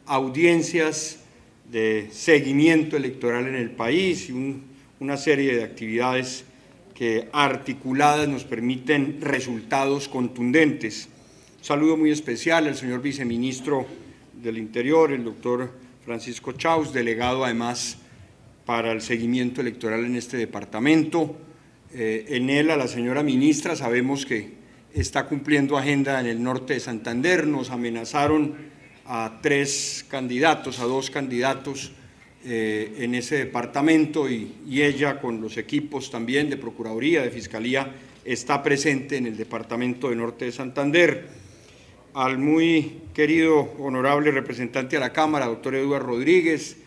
audiencias de seguimiento electoral en el país y una serie de actividades que articuladas nos permiten resultados contundentes. Un saludo muy especial al señor viceministro del Interior, el doctor Francisco Chaus, delegado además para el seguimiento electoral en este departamento. En él a la señora ministra, sabemos que está cumpliendo agenda en el norte de Santander. Nos amenazaron a 2 candidatos en ese departamento y ella con los equipos también de Procuraduría, de Fiscalía, está presente en el departamento de norte de Santander. Al muy querido, honorable representante a la Cámara, doctor Eduardo Rodríguez,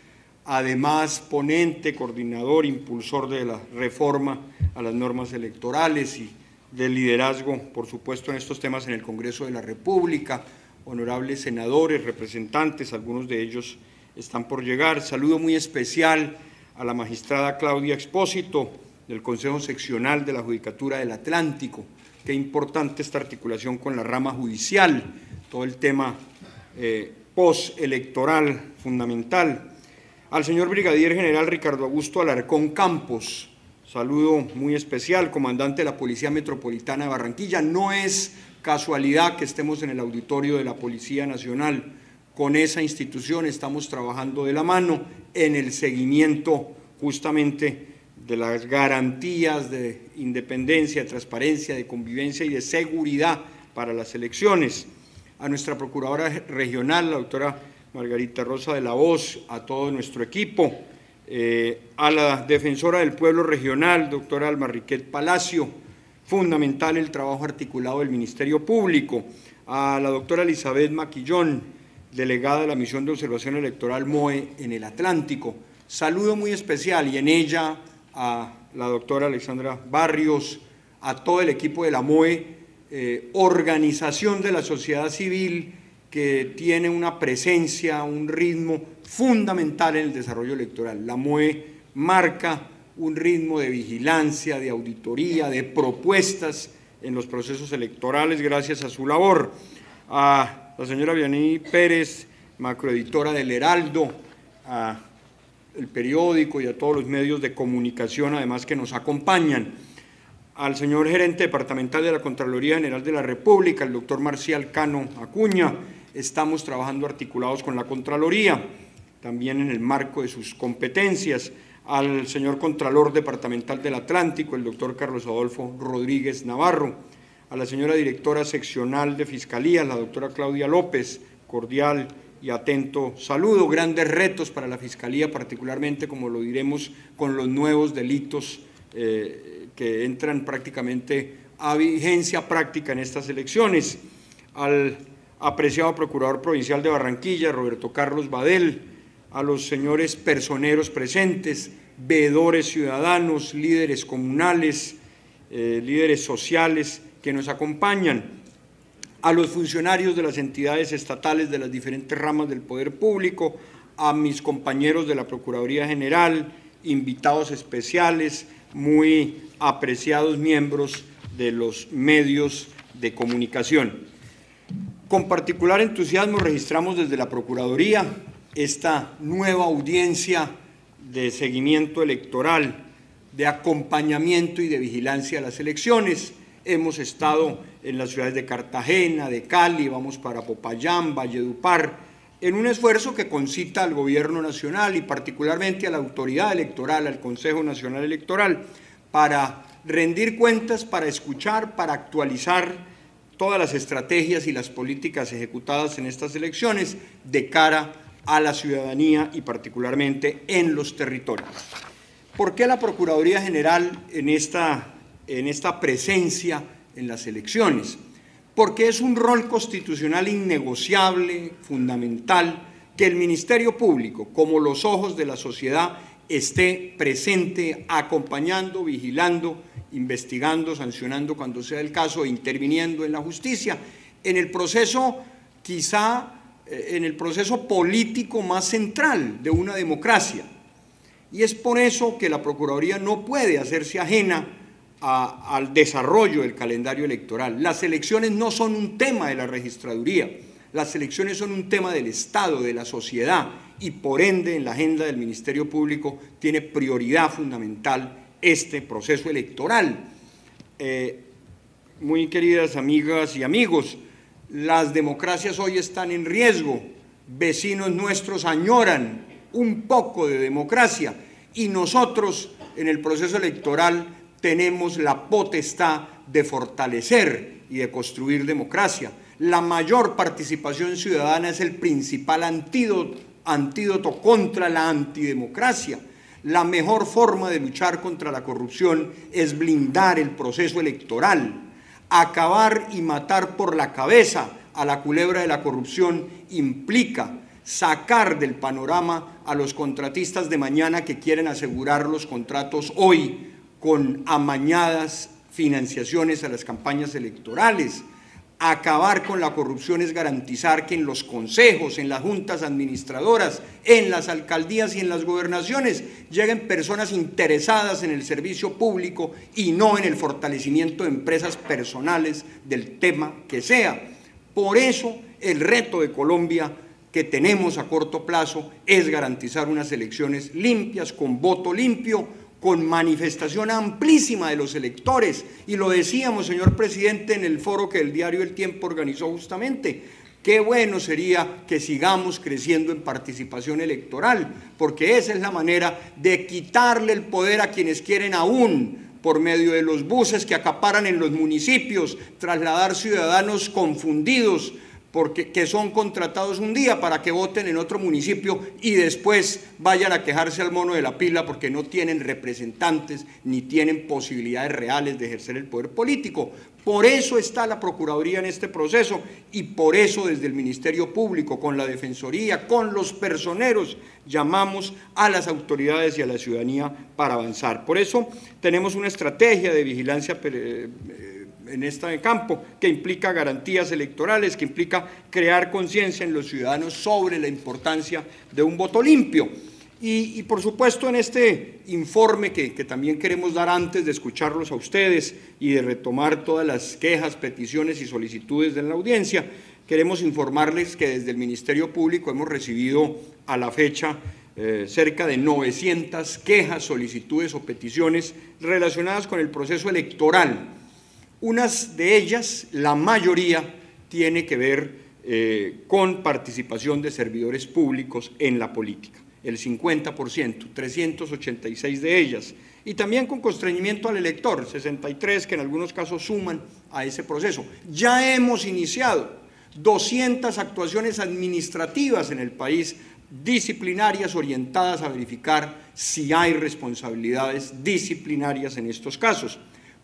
además ponente, coordinador, impulsor de la reforma a las normas electorales y del liderazgo, por supuesto, en estos temas en el Congreso de la República, honorables senadores, representantes, algunos de ellos están por llegar. Saludo muy especial a la magistrada Claudia Expósito, del Consejo Seccional de la Judicatura del Atlántico. Qué importante esta articulación con la rama judicial, todo el tema postelectoral fundamental. Al señor Brigadier General Ricardo Augusto Alarcón Campos, saludo muy especial, comandante de la Policía Metropolitana de Barranquilla. No es casualidad que estemos en el auditorio de la Policía Nacional. Con esa institución estamos trabajando de la mano en el seguimiento justamente de las garantías de independencia, de transparencia, de convivencia y de seguridad para las elecciones. A nuestra Procuradora Regional, la doctora Margarita Rosa de la Hoz, a todo nuestro equipo, a la Defensora del Pueblo Regional, doctora Alma Riquet Palacio, fundamental el trabajo articulado del Ministerio Público, a la doctora Elizabeth Maquillón, delegada de la Misión de Observación Electoral MOE en el Atlántico. Saludo muy especial y en ella a la doctora Alexandra Barrios, a todo el equipo de la MOE, organización de la sociedad civil que tiene una presencia, un ritmo fundamental en el desarrollo electoral. La MOE marca un ritmo de vigilancia, de auditoría, de propuestas en los procesos electorales gracias a su labor. A la señora Vianney Pérez, macroeditora del Heraldo, a el periódico y a todos los medios de comunicación, además que nos acompañan, al señor gerente departamental de la Contraloría General de la República, el doctor Marcial Cano Acuña. Estamos trabajando articulados con la Contraloría, también en el marco de sus competencias, al señor Contralor Departamental del Atlántico, el doctor Carlos Adolfo Rodríguez Navarro, a la señora Directora Seccional de Fiscalía, la doctora Claudia López, cordial y atento saludo. Grandes retos para la Fiscalía, particularmente, como lo diremos, con los nuevos delitos que entran prácticamente a vigencia práctica en estas elecciones. Al apreciado Procurador Provincial de Barranquilla, Roberto Carlos Badel, a los señores personeros presentes, veedores ciudadanos, líderes comunales, líderes sociales que nos acompañan, a los funcionarios de las entidades estatales de las diferentes ramas del poder público, a mis compañeros de la Procuraduría General, invitados especiales, muy apreciados miembros de los medios de comunicación. Con particular entusiasmo registramos desde la Procuraduría esta nueva audiencia de seguimiento electoral, de acompañamiento y de vigilancia a las elecciones. Hemos estado en las ciudades de Cartagena, de Cali, vamos para Popayán, Valledupar, en un esfuerzo que concita al Gobierno Nacional y particularmente a la autoridad electoral, al Consejo Nacional Electoral, para rendir cuentas, para escuchar, para actualizar todas las estrategias y las políticas ejecutadas en estas elecciones de cara a la ciudadanía y particularmente en los territorios. ¿Por qué la Procuraduría General en esta presencia en las elecciones? Porque es un rol constitucional innegociable, fundamental, que el Ministerio Público, como los ojos de la sociedad, esté presente, acompañando, vigilando, investigando, sancionando cuando sea el caso e interviniendo en la justicia, en el proceso, quizá en el proceso político más central de una democracia. Y es por eso que la Procuraduría no puede hacerse ajena al desarrollo del calendario electoral. Las elecciones no son un tema de la registraduría. Las elecciones son un tema del Estado, de la sociedad, y por ende en la agenda del Ministerio Público tiene prioridad fundamental este proceso electoral. Muy queridas amigas y amigos, las democracias hoy están en riesgo. Vecinos nuestros añoran un poco de democracia y nosotros en el proceso electoral tenemos la potestad de fortalecer y de construir democracia. La mayor participación ciudadana es el principal antídoto contra la antidemocracia. La mejor forma de luchar contra la corrupción es blindar el proceso electoral. Acabar y matar por la cabeza a la culebra de la corrupción implica sacar del panorama a los contratistas de mañana que quieren asegurar los contratos hoy con amañadas financiaciones a las campañas electorales. Acabar con la corrupción es garantizar que en los consejos, en las juntas administradoras, en las alcaldías y en las gobernaciones lleguen personas interesadas en el servicio público y no en el fortalecimiento de empresas personales del tema que sea. Por eso el reto de Colombia que tenemos a corto plazo es garantizar unas elecciones limpias, con voto limpio, con manifestación amplísima de los electores, y lo decíamos, señor presidente, en el foro que el diario El Tiempo organizó justamente. Qué bueno sería que sigamos creciendo en participación electoral, porque esa es la manera de quitarle el poder a quienes quieren aún, por medio de los buses que acaparan en los municipios, trasladar ciudadanos confundidos, que son contratados un día para que voten en otro municipio y después vayan a quejarse al mono de la pila porque no tienen representantes ni tienen posibilidades reales de ejercer el poder político. Por eso está la Procuraduría en este proceso y por eso desde el Ministerio Público, con la Defensoría, con los personeros, llamamos a las autoridades y a la ciudadanía para avanzar. Por eso tenemos una estrategia de vigilancia en este campo, que implica garantías electorales, que implica crear conciencia en los ciudadanos sobre la importancia de un voto limpio. Y por supuesto en este informe que también queremos dar antes de escucharlos a ustedes y de retomar todas las quejas, peticiones y solicitudes de la audiencia, queremos informarles que desde el Ministerio Público hemos recibido a la fecha cerca de 900 quejas, solicitudes o peticiones relacionadas con el proceso electoral. Unas de ellas, la mayoría, tiene que ver con participación de servidores públicos en la política, el 50%, 386 de ellas, y también con constreñimiento al elector, 63 que en algunos casos suman a ese proceso. Ya hemos iniciado 200 actuaciones administrativas en el país, disciplinarias orientadas a verificar si hay responsabilidades disciplinarias en estos casos.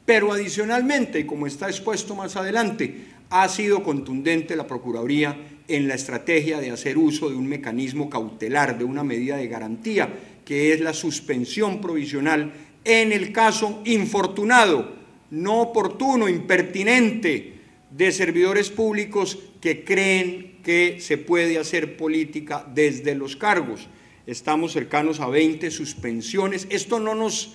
Pero adicionalmente, y como está expuesto más adelante, ha sido contundente la Procuraduría en la estrategia de hacer uso de un mecanismo cautelar, de una medida de garantía, que es la suspensión provisional en el caso infortunado, no oportuno, impertinente, de servidores públicos que creen que se puede hacer política desde los cargos. Estamos cercanos a 20 suspensiones. Esto no nos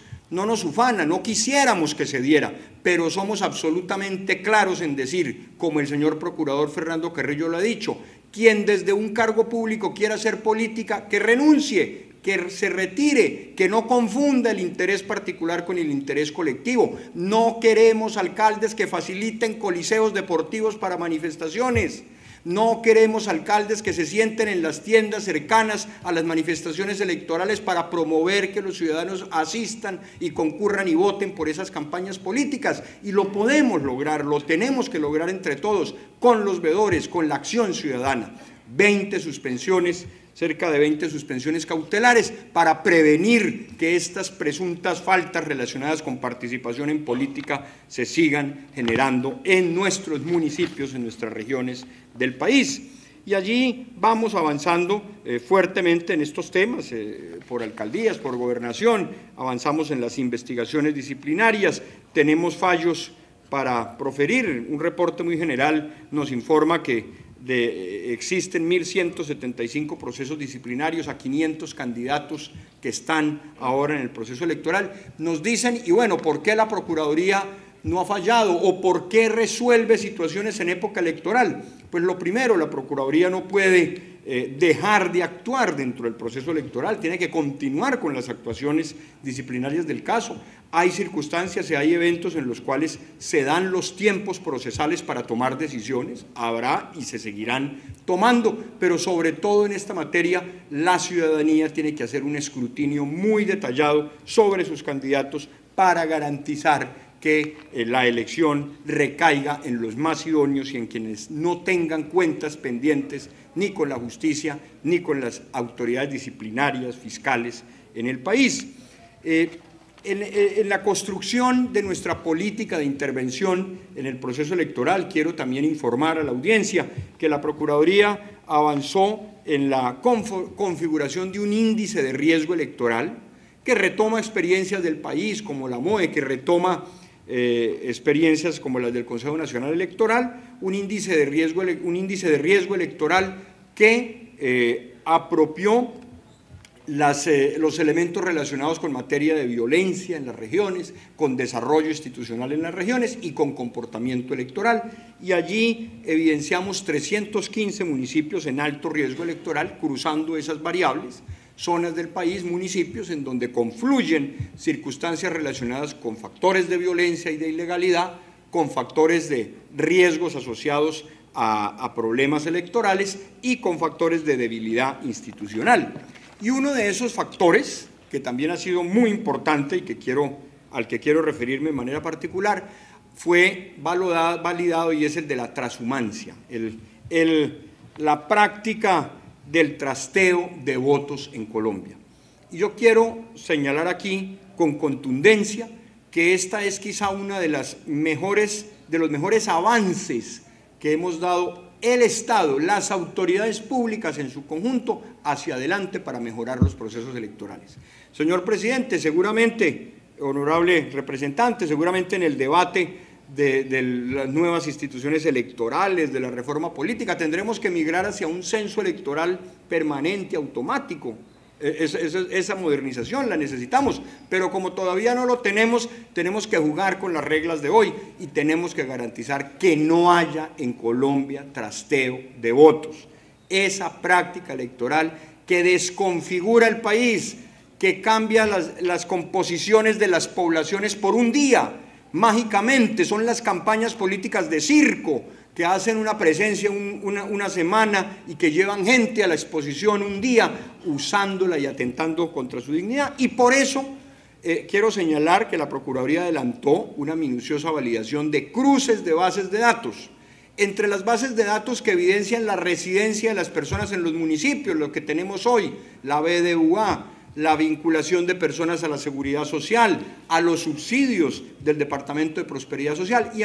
ufana, no quisiéramos que se diera, pero somos absolutamente claros en decir, como el señor procurador Fernando Carrillo lo ha dicho, quien desde un cargo público quiera hacer política, que renuncie, que se retire, que no confunda el interés particular con el interés colectivo. No queremos alcaldes que faciliten coliseos deportivos para manifestaciones. No queremos alcaldes que se sienten en las tiendas cercanas a las manifestaciones electorales para promover que los ciudadanos asistan y concurran y voten por esas campañas políticas. Y lo podemos lograr, lo tenemos que lograr entre todos, con los veedores, con la acción ciudadana. 20 suspensiones, cerca de 20 suspensiones cautelares para prevenir que estas presuntas faltas relacionadas con participación en política se sigan generando en nuestros municipios, en nuestras regiones del país. Y allí vamos avanzando fuertemente en estos temas, por alcaldías, por gobernación, avanzamos en las investigaciones disciplinarias, tenemos fallos para proferir. Un reporte muy general nos informa que existen 1.175 procesos disciplinarios a 500 candidatos que están ahora en el proceso electoral. Nos dicen, y bueno, ¿por qué la Procuraduría no ha fallado o por qué resuelve situaciones en época electoral? Pues lo primero, la Procuraduría no puede dejar de actuar dentro del proceso electoral, tiene que continuar con las actuaciones disciplinarias del caso. Hay circunstancias y hay eventos en los cuales se dan los tiempos procesales para tomar decisiones, habrá y se seguirán tomando, pero sobre todo en esta materia la ciudadanía tiene que hacer un escrutinio muy detallado sobre sus candidatos para garantizar que la elección recaiga en los más idóneos y en quienes no tengan cuentas pendientes ni con la justicia ni con las autoridades disciplinarias, fiscales en el país. En la construcción de nuestra política de intervención en el proceso electoral, quiero también informar a la audiencia que la Procuraduría avanzó en la configuración de un índice de riesgo electoral que retoma experiencias del país como la MOE, que retoma experiencias como las del Consejo Nacional Electoral, un índice de riesgo electoral que apropió los elementos relacionados con materia de violencia en las regiones, con desarrollo institucional en las regiones y con comportamiento electoral. Y allí evidenciamos 315 municipios en alto riesgo electoral, cruzando esas variables, zonas del país, municipios en donde confluyen circunstancias relacionadas con factores de violencia y de ilegalidad, con factores de riesgos asociados a problemas electorales y con factores de debilidad institucional. Y uno de esos factores, que también ha sido muy importante y al que quiero referirme de manera particular, fue validado y es el de la transhumancia, la práctica del trasteo de votos en Colombia. Y yo quiero señalar aquí con contundencia que esta es quizá una de los mejores avances que hemos dado el Estado, las autoridades públicas en su conjunto, hacia adelante para mejorar los procesos electorales. Señor presidente, seguramente, honorable representante, seguramente en el debate de las nuevas instituciones electorales, de la reforma política, tendremos que migrar hacia un censo electoral permanente, automático. Esa modernización la necesitamos, pero como todavía no lo tenemos, tenemos que jugar con las reglas de hoy y tenemos que garantizar que no haya en Colombia trasteo de votos. Esa práctica electoral que desconfigura el país, que cambia las composiciones de las poblaciones por un día, mágicamente, son las campañas políticas de circo, que hacen una presencia una semana y que llevan gente a la exposición un día usándola y atentando contra su dignidad. Y por eso quiero señalar que la Procuraduría adelantó una minuciosa validación de cruces de bases de datos. Entre las bases de datos que evidencian la residencia de las personas en los municipios, lo que tenemos hoy, la BDUA, la vinculación de personas a la seguridad social, a los subsidios del Departamento de Prosperidad Social, y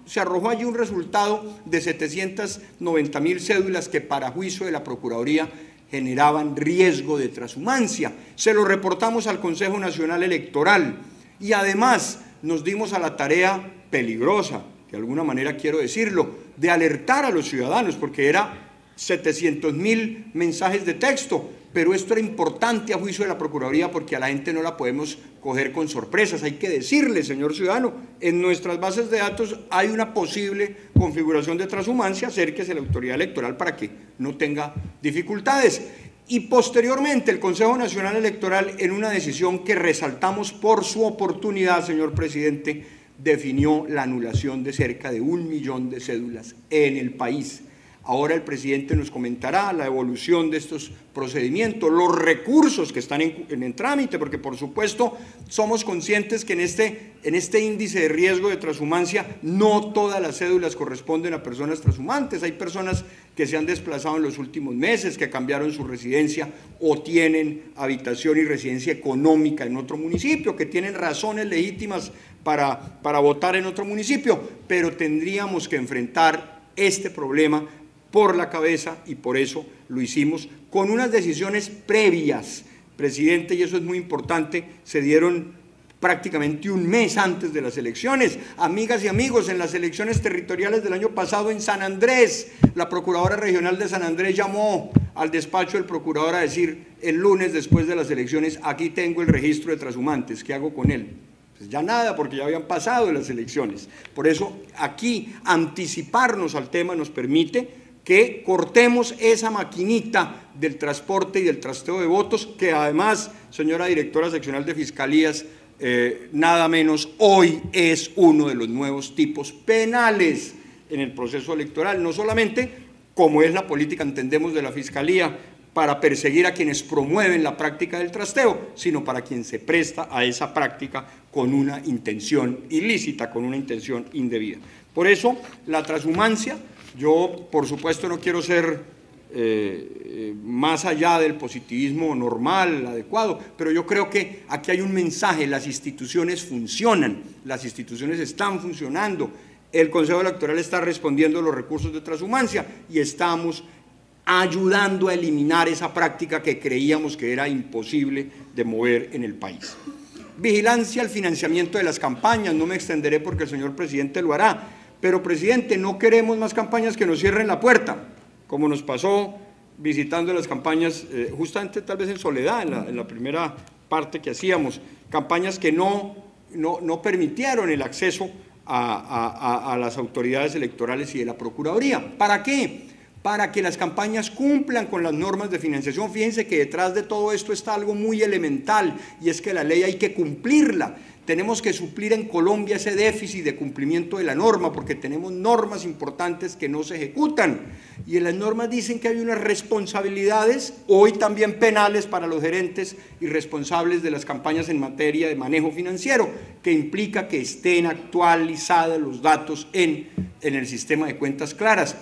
se arrojó allí un resultado de 790.000 cédulas que para juicio de la Procuraduría generaban riesgo de transhumancia. Se lo reportamos al Consejo Nacional Electoral y además nos dimos a la tarea peligrosa, de alguna manera quiero decirlo, de alertar a los ciudadanos, porque era 700.000 mensajes de texto, pero esto era importante a juicio de la Procuraduría porque a la gente no la podemos coger con sorpresas. Hay que decirle, señor ciudadano, en nuestras bases de datos hay una posible configuración de transhumancia, acérquese a la autoridad electoral para que no tenga dificultades. Y posteriormente el Consejo Nacional Electoral, en una decisión que resaltamos por su oportunidad, señor presidente, definió la anulación de cerca de 1 millón de cédulas en el país. Ahora el presidente nos comentará la evolución de estos procedimientos, los recursos que están en trámite, porque por supuesto somos conscientes que en este índice de riesgo de transhumancia no todas las cédulas corresponden a personas transhumantes. Hay personas que se han desplazado en los últimos meses, que cambiaron su residencia o tienen habitación y residencia económica en otro municipio, que tienen razones legítimas para votar en otro municipio, pero tendríamos que enfrentar este problema por la cabeza y por eso lo hicimos con unas decisiones previas, presidente, y eso es muy importante, se dieron prácticamente un mes antes de las elecciones. Amigas y amigos, en las elecciones territoriales del año pasado en San Andrés, la Procuradora Regional de San Andrés llamó al despacho del procurador a decir el lunes después de las elecciones, aquí tengo el registro de transhumantes, ¿qué hago con él? Pues ya nada, porque ya habían pasado las elecciones. Por eso aquí anticiparnos al tema nos permite que cortemos esa maquinita del transporte y del trasteo de votos, que además, señora directora seccional de Fiscalías, nada menos hoy es uno de los nuevos tipos penales en el proceso electoral, no solamente, como es la política, entendemos, de la Fiscalía, para perseguir a quienes promueven la práctica del trasteo, sino para quien se presta a esa práctica con una intención ilícita, con una intención indebida. Por eso, la transhumancia, yo por supuesto no quiero ser más allá del positivismo normal, adecuado, pero yo creo que aquí hay un mensaje: las instituciones funcionan, las instituciones están funcionando, el Consejo Electoral está respondiendo a los recursos de transhumancia y estamos ayudando a eliminar esa práctica que creíamos que era imposible de mover en el país. Vigilancia al financiamiento de las campañas, no me extenderé porque el señor presidente lo hará, pero presidente, no queremos más campañas que nos cierren la puerta, como nos pasó visitando las campañas, justamente tal vez en soledad, en la primera parte que hacíamos, campañas que no permitieron el acceso a las autoridades electorales y de la Procuraduría. ¿Para qué? Para que las campañas cumplan con las normas de financiación. Fíjense que detrás de todo esto está algo muy elemental, y es que la ley hay que cumplirla. Tenemos que suplir en Colombia ese déficit de cumplimiento de la norma, porque tenemos normas importantes que no se ejecutan. Y en las normas dicen que hay unas responsabilidades, hoy también penales, para los gerentes y responsables de las campañas en materia de manejo financiero, que implica que estén actualizados los datos en el sistema de cuentas claras.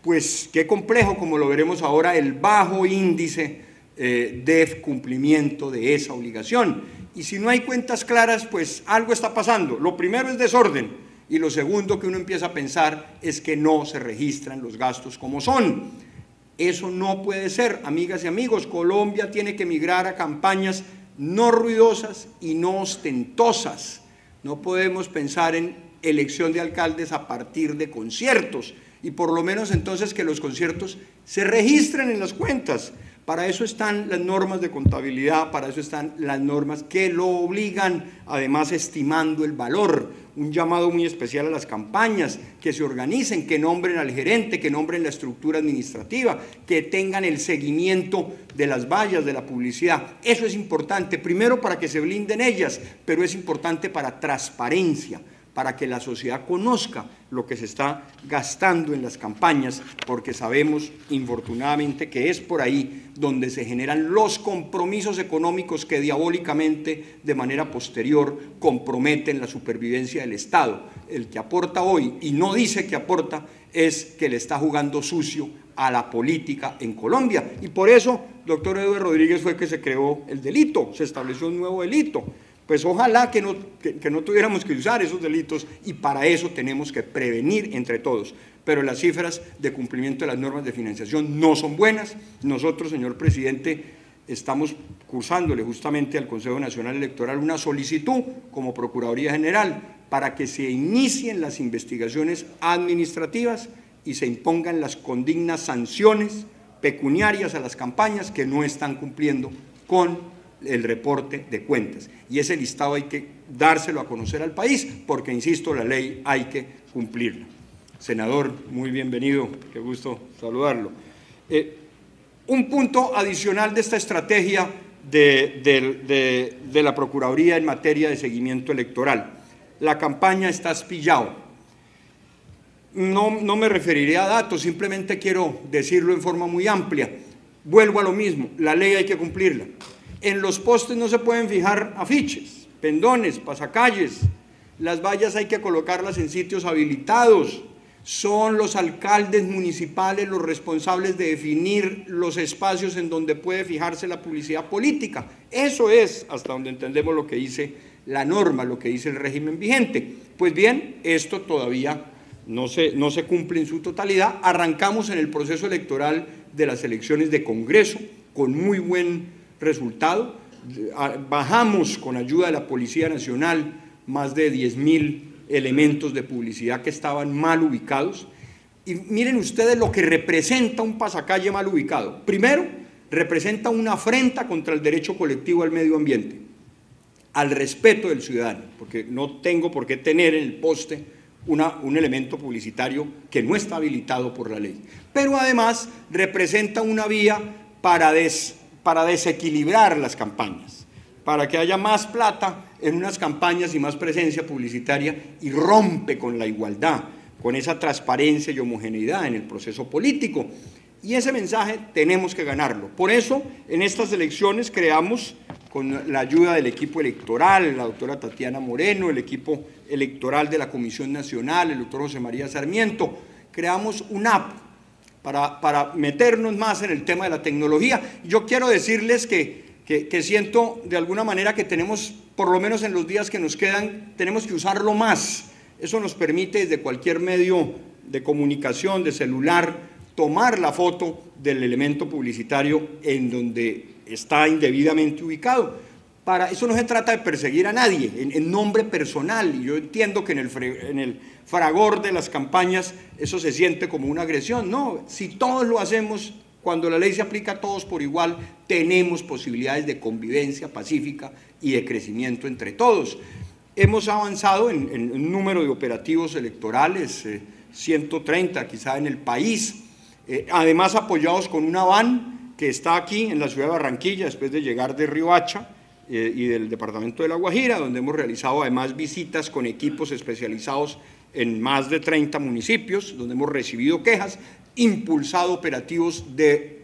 Pues qué complejo, como lo veremos ahora, el bajo índice de cumplimiento de esa obligación. Y si no hay cuentas claras, pues algo está pasando. Lo primero es desorden, y lo segundo que uno empieza a pensar es que no se registran los gastos como son. Eso no puede ser, amigas y amigos. Colombia tiene que migrar a campañas no ruidosas y no ostentosas. No podemos pensar en elección de alcaldes a partir de conciertos, y por lo menos entonces que los conciertos se registren en las cuentas. Para eso están las normas de contabilidad, para eso están las normas que lo obligan, además estimando el valor. Un llamado muy especial a las campañas, que se organicen, que nombren al gerente, que nombren la estructura administrativa, que tengan el seguimiento de las vallas, de la publicidad. Eso es importante, primero para que se blinden ellas, pero es importante para transparencia, para que la sociedad conozca lo que se está gastando en las campañas, porque sabemos, infortunadamente, que es por ahí donde se generan los compromisos económicos que diabólicamente, de manera posterior, comprometen la supervivencia del Estado. El que aporta hoy y no dice que aporta es que le está jugando sucio a la política en Colombia. Y por eso, doctor Eduardo Rodríguez, fue que se creó el delito, se estableció un nuevo delito. Pues ojalá que no tuviéramos que usar esos delitos, y para eso tenemos que prevenir entre todos. Pero las cifras de cumplimiento de las normas de financiación no son buenas. Nosotros, señor presidente, estamos cursándole justamente al Consejo Nacional Electoral una solicitud como Procuraduría General para que se inicien las investigaciones administrativas y se impongan las condignas sanciones pecuniarias a las campañas que no están cumpliendo con el reporte de cuentas. Y ese listado hay que dárselo a conocer al país, porque, insisto, la ley hay que cumplirla. Senador, muy bienvenido, qué gusto saludarlo. Un punto adicional de esta estrategia de la Procuraduría en materia de seguimiento electoral. La campaña está espillado. No me referiré a datos, simplemente quiero decirlo en forma muy amplia. Vuelvo a lo mismo, la ley hay que cumplirla. En los postes no se pueden fijar afiches, pendones, pasacalles. Las vallas hay que colocarlas en sitios habilitados. Son los alcaldes municipales los responsables de definir los espacios en donde puede fijarse la publicidad política. Eso es hasta donde entendemos lo que dice la norma, lo que dice el régimen vigente. Pues bien, esto todavía no se cumple en su totalidad. Arrancamos en el proceso electoral de las elecciones de Congreso con muy buen resultado. Bajamos con ayuda de la Policía Nacional más de 10.000 elementos de publicidad que estaban mal ubicados. Y miren ustedes lo que representa un pasacalle mal ubicado. Primero, representa una afrenta contra el derecho colectivo al medio ambiente. al respeto del ciudadano, porque no tengo por qué tener en el poste un elemento publicitario que no está habilitado por la ley. Pero además representa una vía para desequilibrar las campañas, para que haya más plata en unas campañas y más presencia publicitaria, y rompe con la igualdad, con esa transparencia y homogeneidad en el proceso político. Y ese mensaje tenemos que ganarlo. Por eso, en estas elecciones creamos, con la ayuda del equipo electoral, la doctora Tatiana Moreno, el equipo electoral de la Comisión Nacional, el doctor José María Sarmiento, creamos una app para meternos más en el tema de la tecnología. Yo quiero decirles que siento de alguna manera que tenemos, por lo menos en los días que nos quedan, tenemos que usarlo más. Eso nos permite desde cualquier medio de comunicación, de celular, tomar la foto del elemento publicitario en donde está indebidamente ubicado. Para eso no se trata de perseguir a nadie en nombre personal, y yo entiendo que en el fragor de las campañas eso se siente como una agresión. No, si todos lo hacemos, cuando la ley se aplica a todos por igual, tenemos posibilidades de convivencia pacífica y de crecimiento entre todos. Hemos avanzado en un número de operativos electorales, 130 quizá en el país, además apoyados con una van que está aquí en la ciudad de Barranquilla después de llegar de Riohacha y del departamento de La Guajira, donde hemos realizado además visitas con equipos especializados en más de 30 municipios, donde hemos recibido quejas, impulsado operativos de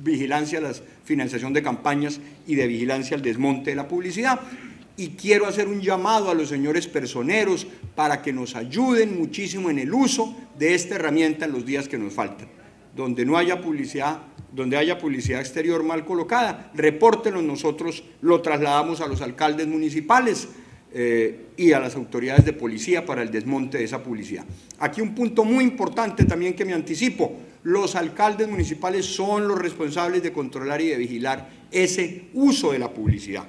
vigilancia a la financiación de campañas y de vigilancia al desmonte de la publicidad. Y quiero hacer un llamado a los señores personeros para que nos ayuden muchísimo en el uso de esta herramienta en los días que nos faltan. Donde no haya publicidad, donde haya publicidad exterior mal colocada, repórtenlo, nosotros lo trasladamos a los alcaldes municipales y a las autoridades de policía para el desmonte de esa publicidad. Aquí un punto muy importante también que me anticipo: los alcaldes municipales son los responsables de controlar y de vigilar ese uso de la publicidad.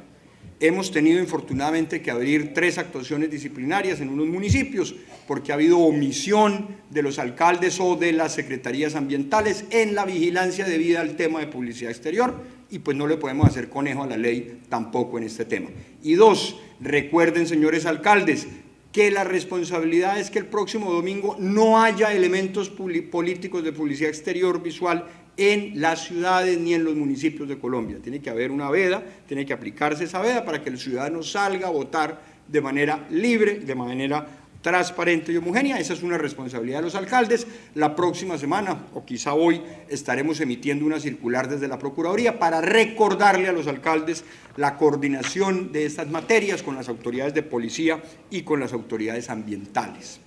Hemos tenido infortunadamente que abrir 3 actuaciones disciplinarias en unos municipios porque ha habido omisión de los alcaldes o de las secretarías ambientales en la vigilancia debida al tema de publicidad exterior, y pues no le podemos hacer conejo a la ley tampoco en este tema. Y 2, recuerden, señores alcaldes, que la responsabilidad es que el próximo domingo no haya elementos políticos de publicidad exterior visual en las ciudades ni en los municipios de Colombia. Tiene que haber una veda, tiene que aplicarse esa veda para que el ciudadano salga a votar de manera libre, de manera transparente y homogénea. Esa es una responsabilidad de los alcaldes. La próxima semana, o quizá hoy, estaremos emitiendo una circular desde la Procuraduría para recordarle a los alcaldes la coordinación de estas materias con las autoridades de policía y con las autoridades ambientales.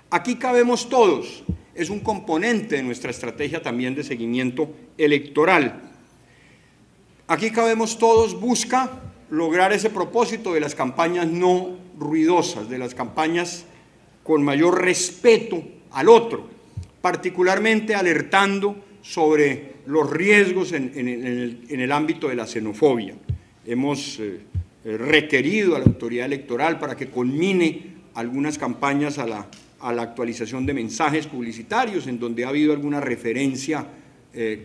Aquí cabemos todos. Es un componente de nuestra estrategia también de seguimiento electoral. Aquí cabemos todos busca lograr ese propósito de las campañas no ruidosas, de las campañas con mayor respeto al otro, particularmente alertando sobre los riesgos en el ámbito de la xenofobia. Hemos requerido a la autoridad electoral para que conmine algunas campañas a la actualización de mensajes publicitarios en donde ha habido alguna referencia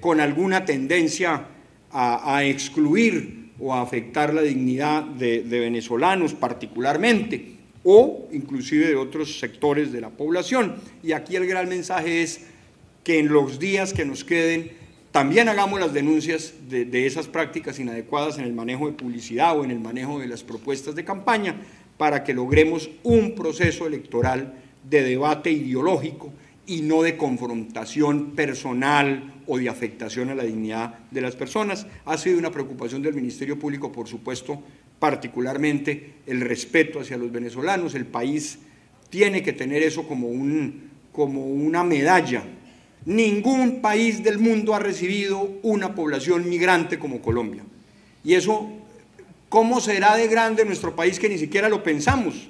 con alguna tendencia a excluir o a afectar la dignidad de venezolanos particularmente, o inclusive de otros sectores de la población. Y aquí el gran mensaje es que en los días que nos queden también hagamos las denuncias de esas prácticas inadecuadas en el manejo de publicidad o en el manejo de las propuestas de campaña, para que logremos un proceso electoral de debate ideológico y no de confrontación personal o de afectación a la dignidad de las personas. Ha sido una preocupación del Ministerio Público, por supuesto, particularmente el respeto hacia los venezolanos. El país tiene que tener eso como una medalla. Ningún país del mundo ha recibido una población migrante como Colombia. Y eso, ¿cómo será de grande nuestro país que ni siquiera lo pensamos?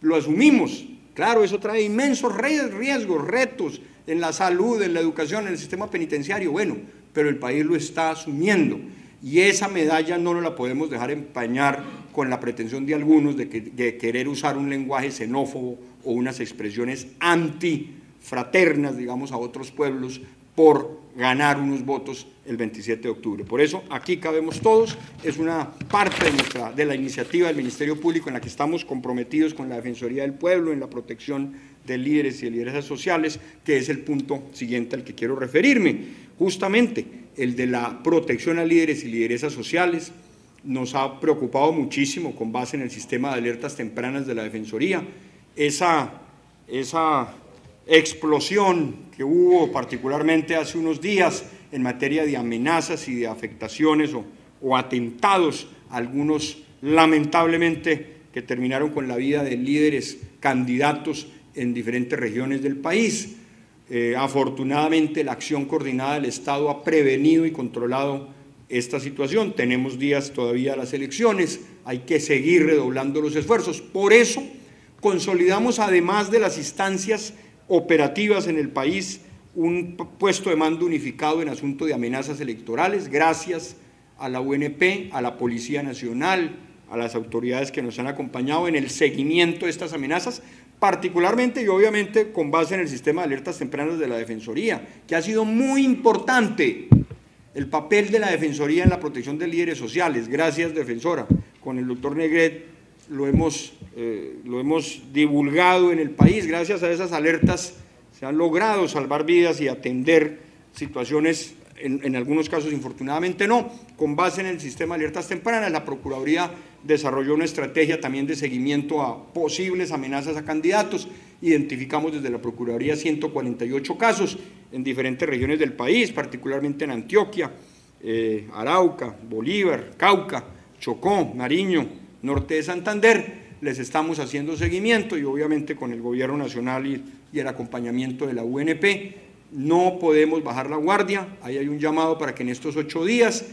Lo asumimos. Claro, eso trae inmensos riesgos, retos en la salud, en la educación, en el sistema penitenciario, bueno, pero el país lo está asumiendo, y esa medalla no nos la podemos dejar empañar con la pretensión de algunos de querer usar un lenguaje xenófobo o unas expresiones antifraternas, digamos, a otros pueblos por ganar unos votos el 27 de octubre. Por eso, aquí cabemos todos, es una parte de la iniciativa del Ministerio Público en la que estamos comprometidos con la Defensoría del Pueblo, en la protección de líderes y de lideresas sociales, que es el punto siguiente al que quiero referirme. Justamente, el de la protección a líderes y lideresas sociales nos ha preocupado muchísimo con base en el sistema de alertas tempranas de la Defensoría. Esa explosión que hubo particularmente hace unos días en materia de amenazas y de afectaciones o atentados, algunos lamentablemente que terminaron con la vida de líderes candidatos en diferentes regiones del país. Afortunadamente la acción coordinada del Estado ha prevenido y controlado esta situación. Tenemos días todavía a las elecciones, hay que seguir redoblando los esfuerzos. Por eso consolidamos, además de las instancias operativas en el país, un puesto de mando unificado en asunto de amenazas electorales, gracias a la UNP, a la Policía Nacional, a las autoridades que nos han acompañado en el seguimiento de estas amenazas, particularmente y obviamente con base en el sistema de alertas tempranas de la Defensoría, que ha sido muy importante el papel de la Defensoría en la protección de líderes sociales. Gracias, Defensora. Con el doctor Negret lo hemos divulgado en el país. Gracias a esas alertas se han logrado salvar vidas y atender situaciones, en algunos casos infortunadamente no. Con base en el sistema de alertas tempranas, la Procuraduría desarrolló una estrategia también de seguimiento a posibles amenazas a candidatos. Identificamos desde la Procuraduría 148 casos en diferentes regiones del país, particularmente en Antioquia, Arauca, Bolívar, Cauca, Chocó, Nariño, norte de Santander. Les estamos haciendo seguimiento y obviamente con el Gobierno Nacional y el acompañamiento de la UNP no podemos bajar la guardia. Ahí hay un llamado para que en estos 8 días,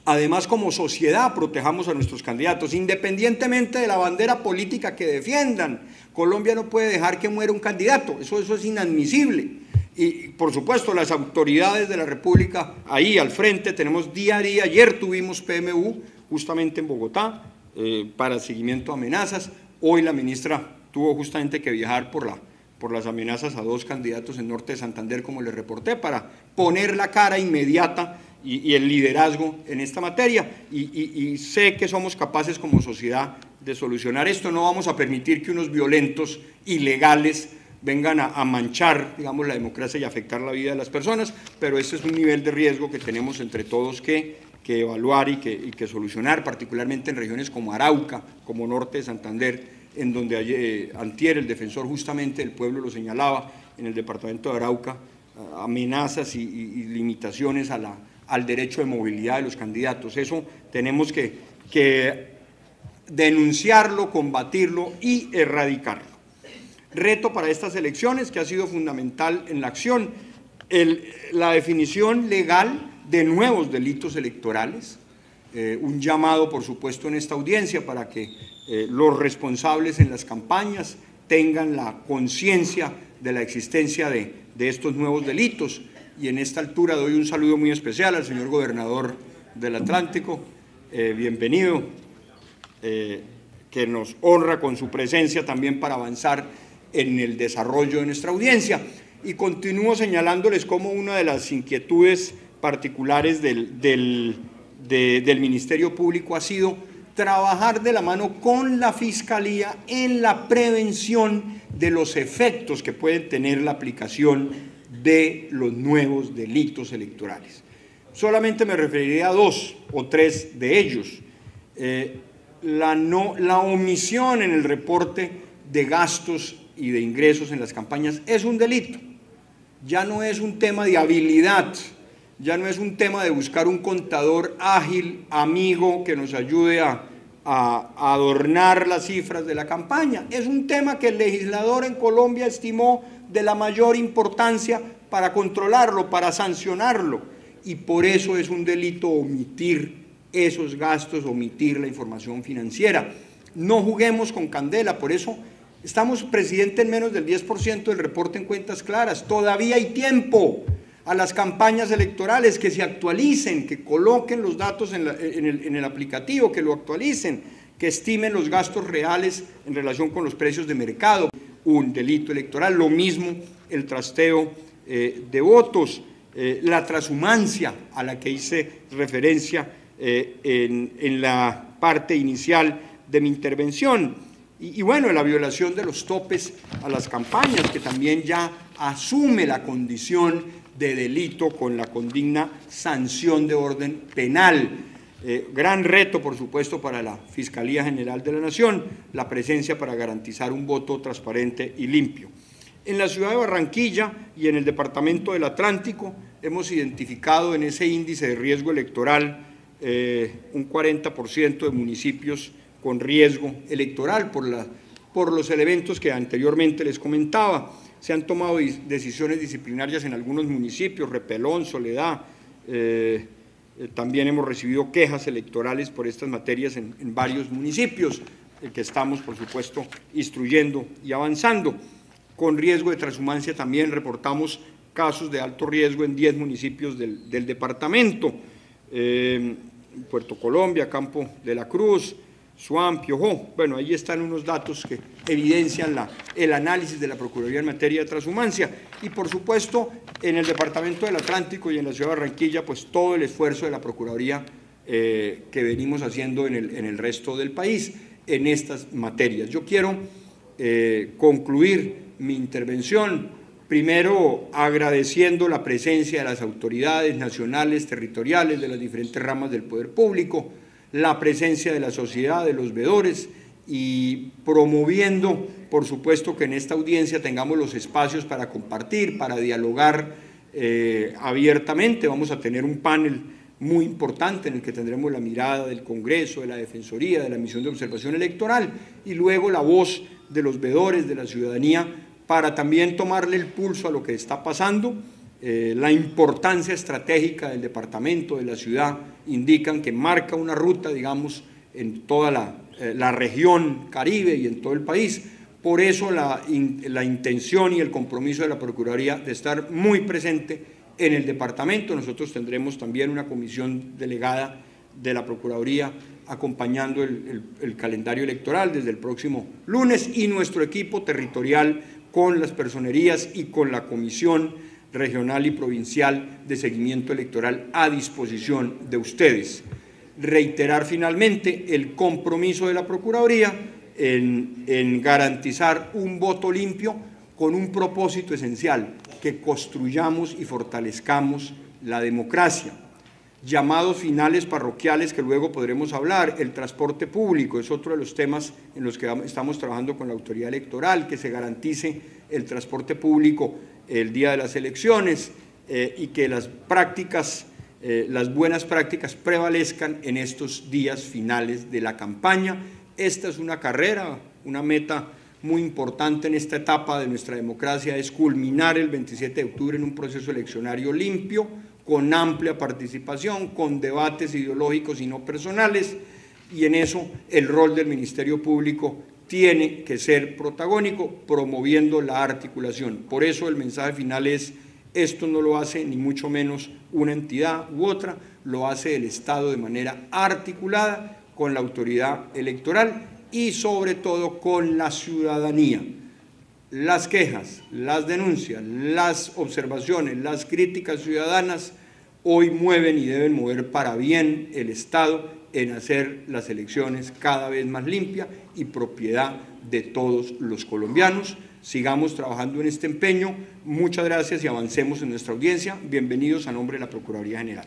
además como sociedad, protejamos a nuestros candidatos, independientemente de la bandera política que defiendan. Colombia no puede dejar que muera un candidato, eso es inadmisible. Y por supuesto las autoridades de la República ahí al frente, tenemos día a día. Ayer tuvimos PMU justamente en Bogotá para seguimiento a amenazas. Hoy la ministra tuvo justamente que viajar por las amenazas a 2 candidatos en norte de Santander, como les reporté, para poner la cara inmediata y el liderazgo en esta materia. Y sé que somos capaces como sociedad de solucionar esto. No vamos a permitir que unos violentos ilegales vengan a manchar, digamos, la democracia y afectar la vida de las personas, pero ese es un nivel de riesgo que tenemos entre todos que evaluar y que solucionar, particularmente en regiones como Arauca, como norte de Santander, en donde antier el defensor justamente del pueblo lo señalaba, en el departamento de Arauca, amenazas y limitaciones al derecho de movilidad de los candidatos. Eso tenemos que denunciarlo, combatirlo y erradicarlo. Reto para estas elecciones que ha sido fundamental en la acción, la definición legal de nuevos delitos electorales, un llamado por supuesto en esta audiencia para que los responsables en las campañas tengan la conciencia de la existencia de estos nuevos delitos. Y en esta altura doy un saludo muy especial al señor gobernador del Atlántico, bienvenido, que nos honra con su presencia también para avanzar en el desarrollo de nuestra audiencia. Y continúo señalándoles como una de las inquietudes particulares del Ministerio Público ha sido trabajar de la mano con la Fiscalía en la prevención de los efectos que pueden tener la aplicación de los nuevos delitos electorales. Solamente me referiré a 2 o 3 de ellos. La omisión en el reporte de gastos y de ingresos en las campañas es un delito. Ya no es un tema de habilidad, ya no es un tema de buscar un contador ágil, amigo, que nos ayude a adornar las cifras de la campaña. Es un tema que el legislador en Colombia estimó de la mayor importancia para controlarlo, para sancionarlo, y por eso es un delito omitir esos gastos, omitir la información financiera. No juguemos con candela, por eso estamos, presidente, en menos del 10% del reporte en cuentas claras. Todavía hay tiempo a las campañas electorales que se actualicen, que coloquen los datos en el aplicativo, que lo actualicen, que estimen los gastos reales en relación con los precios de mercado. Un delito electoral, lo mismo el trasteo de votos. la transhumancia a la que hice referencia en la parte inicial de mi intervención. Y bueno, la violación de los topes a las campañas, que también ya asume la condición de delito con la condigna sanción de orden penal. Gran reto, por supuesto, para la Fiscalía General de la Nación, la presencia para garantizar un voto transparente y limpio. En la ciudad de Barranquilla y en el departamento del Atlántico hemos identificado en ese índice de riesgo electoral un 40% de municipios con riesgo electoral por los elementos que anteriormente les comentaba. Se han tomado decisiones disciplinarias en algunos municipios, Repelón, Soledad. También hemos recibido quejas electorales por estas materias en varios municipios, que estamos, por supuesto, instruyendo y avanzando. Con riesgo de transhumancia también reportamos casos de alto riesgo en 10 municipios del departamento. Puerto Colombia, Campo de la Cruz, Suam, Piojó. Bueno, ahí están unos datos que evidencian el análisis de la Procuraduría en materia de transhumancia. Y, por supuesto, en el departamento del Atlántico y en la ciudad de Barranquilla, pues todo el esfuerzo de la Procuraduría que venimos haciendo en el resto del país en estas materias. Yo quiero concluir mi intervención primero agradeciendo la presencia de las autoridades nacionales, territoriales, de las diferentes ramas del poder público, la presencia de la sociedad, de los veedores, y promoviendo, por supuesto, que en esta audiencia tengamos los espacios para compartir, para dialogar abiertamente. Vamos a tener un panel muy importante en el que tendremos la mirada del Congreso, de la Defensoría, de la Misión de Observación Electoral, y luego la voz de los veedores, de la ciudadanía, para también tomarle el pulso a lo que está pasando. La importancia estratégica del departamento, de la ciudad, indican que marca una ruta, digamos, en toda la región Caribe y en todo el país. Por eso la intención y el compromiso de la Procuraduría de estar muy presente en el departamento. Nosotros tendremos también una comisión delegada de la Procuraduría acompañando el calendario electoral desde el próximo lunes, y nuestro equipo territorial con las personerías y con la Comisión Regional y Provincial de Seguimiento Electoral a disposición de ustedes. Reiterar finalmente el compromiso de la Procuraduría en garantizar un voto limpio con un propósito esencial: que construyamos y fortalezcamos la democracia. Llamados finales parroquiales que luego podremos hablar. El transporte público es otro de los temas en los que estamos trabajando con la autoridad electoral, que se garantice el transporte público el día de las elecciones y que las buenas prácticas prevalezcan en estos días finales de la campaña. Esta es una carrera, una meta muy importante en esta etapa de nuestra democracia, es culminar el 27 de octubre en un proceso eleccionario limpio, con amplia participación, con debates ideológicos y no personales, y en eso el rol del Ministerio Público tiene que ser protagónico, promoviendo la articulación. Por eso el mensaje final es: esto no lo hace ni mucho menos una entidad u otra, lo hace el Estado de manera articulada con la autoridad electoral y sobre todo con la ciudadanía. Las quejas, las denuncias, las observaciones, las críticas ciudadanas hoy mueven y deben mover para bien el Estado en hacer las elecciones cada vez más limpias y propiedad de todos los colombianos. Sigamos trabajando en este empeño. Muchas gracias y avancemos en nuestra audiencia. Bienvenidos a nombre de la Procuraduría General.